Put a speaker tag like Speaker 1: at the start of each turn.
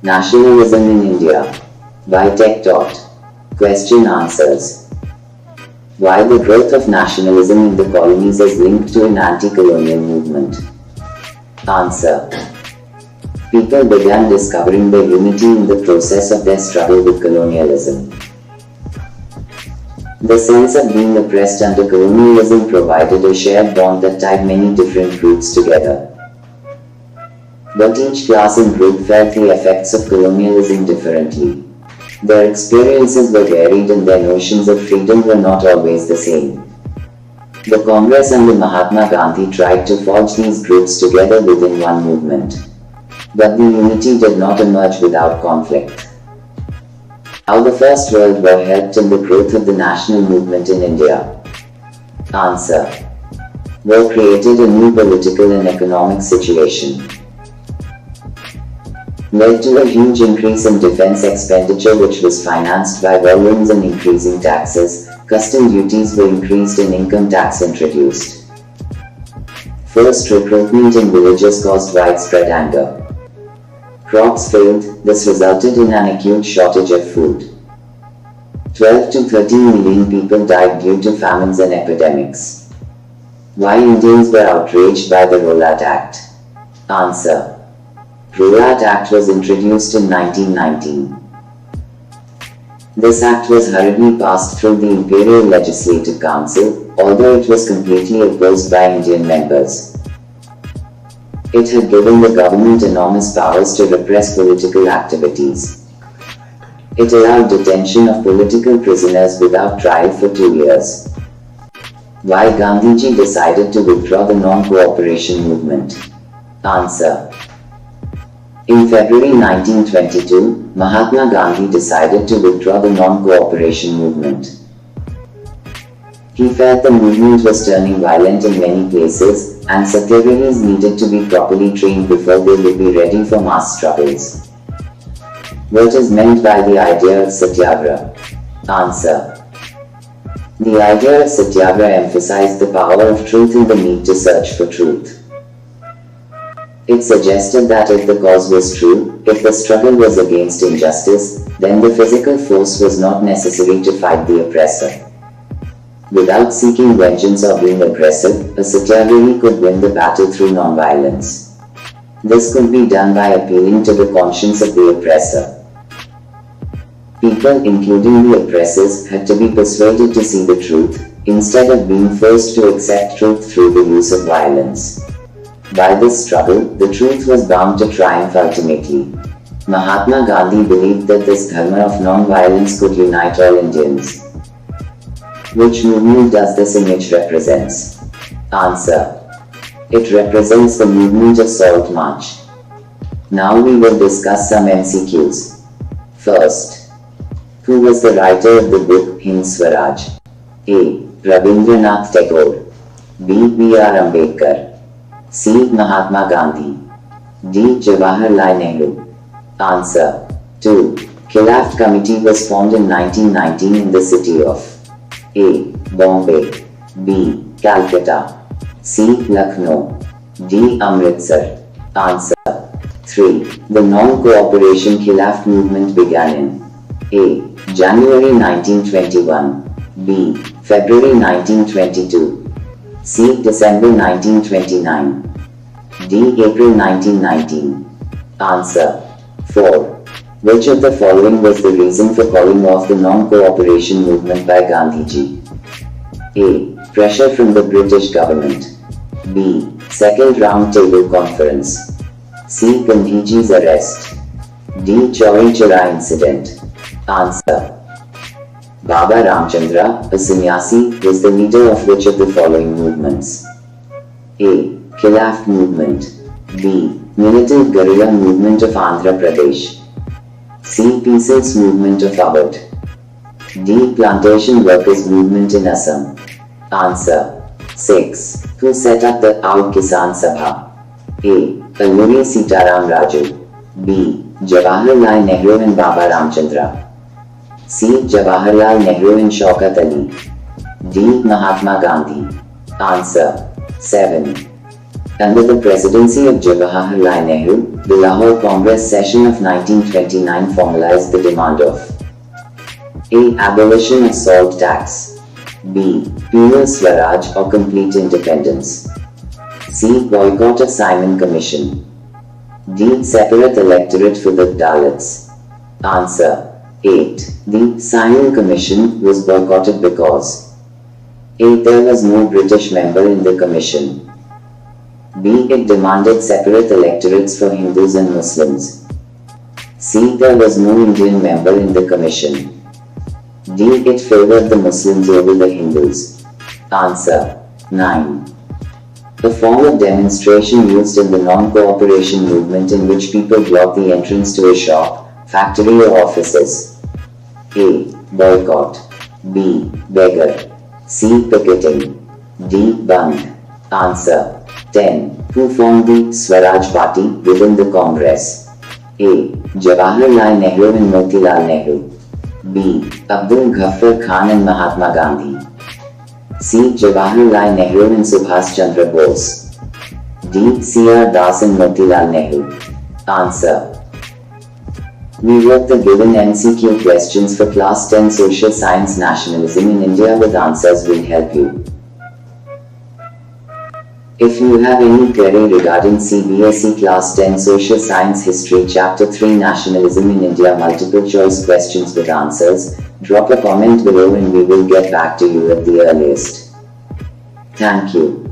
Speaker 1: Nationalism in India. By Tech Dot. Question answers. Why the growth of nationalism in the colonies is linked to an anti-colonial movement? Answer. People began discovering their unity in the process of their struggle with colonialism. The sense of being oppressed under colonialism provided a shared bond that tied many different groups together. But each class and group felt the effects of colonialism differently. Their experiences were varied and their notions of freedom were not always the same. The Congress under Mahatma Gandhi tried to forge these groups together within one movement. But the unity did not emerge without conflict. How the First World War helped in the growth of the national movement in India? Answer. War created a new political and economic situation. Led to a huge increase in defense expenditure which was financed by war loans and increasing taxes. Custom duties were increased and income tax introduced. Forced recruitment in villages caused widespread anger. Crops failed, this resulted in an acute shortage of food. 12 to 13 million people died due to famines and epidemics. Why Indians were outraged by the Rowlatt Act? Answer. Rowlatt Act was introduced in 1919. This act was hurriedly passed through the Imperial Legislative Council, although it was completely opposed by Indian members. It had given the government enormous powers to repress political activities. It allowed detention of political prisoners without trial for 2 years. Why Gandhiji decided to withdraw the non-cooperation movement? Answer. In February 1922, Mahatma Gandhi decided to withdraw the non-cooperation movement. He felt the movement was turning violent in many places, and satyagrahis needed to be properly trained before they would be ready for mass struggles. What is meant by the idea of satyagraha? Answer. The idea of satyagraha emphasized the power of truth and the need to search for truth. It suggested that if the cause was true, if the struggle was against injustice, then the physical force was not necessary to fight the oppressor. Without seeking vengeance or being aggressive, a satyagrahi could win the battle through non-violence. This could be done by appealing to the conscience of the oppressor. People, including the oppressors, had to be persuaded to see the truth, instead of being forced to accept truth through the use of violence. By this struggle, the truth was bound to triumph ultimately. Mahatma Gandhi believed that this dharma of non-violence could unite all Indians. Which movement does this image represents? Answer. It represents the movement of Salt March. Now we will discuss some MCQs. First, who was the writer of the book Hind Swaraj? A. Rabindranath Tagore. B. B.R. Ambedkar. C. Mahatma Gandhi. D. Jawaharlal Nehru. Answer. 2. Khilafat Committee was formed in 1919 in the city of A. Bombay. B. Calcutta. C. Lucknow. D. Amritsar. Answer. 3. The non-cooperation Khilafat movement began in A. January 1921. B. February 1922. C. December 1929. D. April 1919. Answer. 4. Which of the following was the reason for calling off the non-cooperation movement by Gandhiji? A. Pressure from the British government. B. Second Round Table Conference. C. Gandhiji's arrest. D. Chauri Chora incident. Answer. Baba Ramchandra, a sannyasi, was the leader of which of the following movements? A. Khilafat movement. B. Militant guerrilla movement of Andhra Pradesh. C. Peasants movement of Awadh. D. Plantation workers movement in Assam. Answer. 6. Who set up the Aud Kisan Sabha? A. Alluri Sitaram Raju. B. Jawaharlal Nehru and Baba Ramchandra. C. Jawaharlal Nehru and Shaukat Ali. D. Mahatma Gandhi. Answer. 7. Under the presidency of Jawaharlal Nehru, the Lahore Congress session of 1929 formalized the demand of A. Abolition of salt tax. B. Pure Swaraj or complete independence. C. Boycott of Simon Commission. D. Separate electorate for the Dalits. Answer 8. The Simon Commission was boycotted because A. There was no British member in the commission. B. It demanded separate electorates for Hindus and Muslims. C. There was no Indian member in the commission. D. It favored the Muslims over the Hindus. Answer 9. A form of demonstration used in the non-cooperation movement in which people block the entrance to a shop, factory or offices. A. Boycott. B. Beggar. C. Picketing. D. Band. Answer 10. Who formed the Swaraj Party within the Congress? A. Jawaharlal Nehru and Motilal Nehru. B. Abdul Ghaffar Khan and Mahatma Gandhi. C. Jawaharlal Nehru and Subhas Chandra Bose. D. C.R. Das and Motilal Nehru. Answer. We wrote the given MCQ questions for Class 10 Social Science Nationalism in India with answers will help you. If you have any query regarding CBSE Class 10 Social Science History Chapter 3 Nationalism in India multiple choice questions with answers, drop a comment below and we will get back to you at the earliest. Thank you.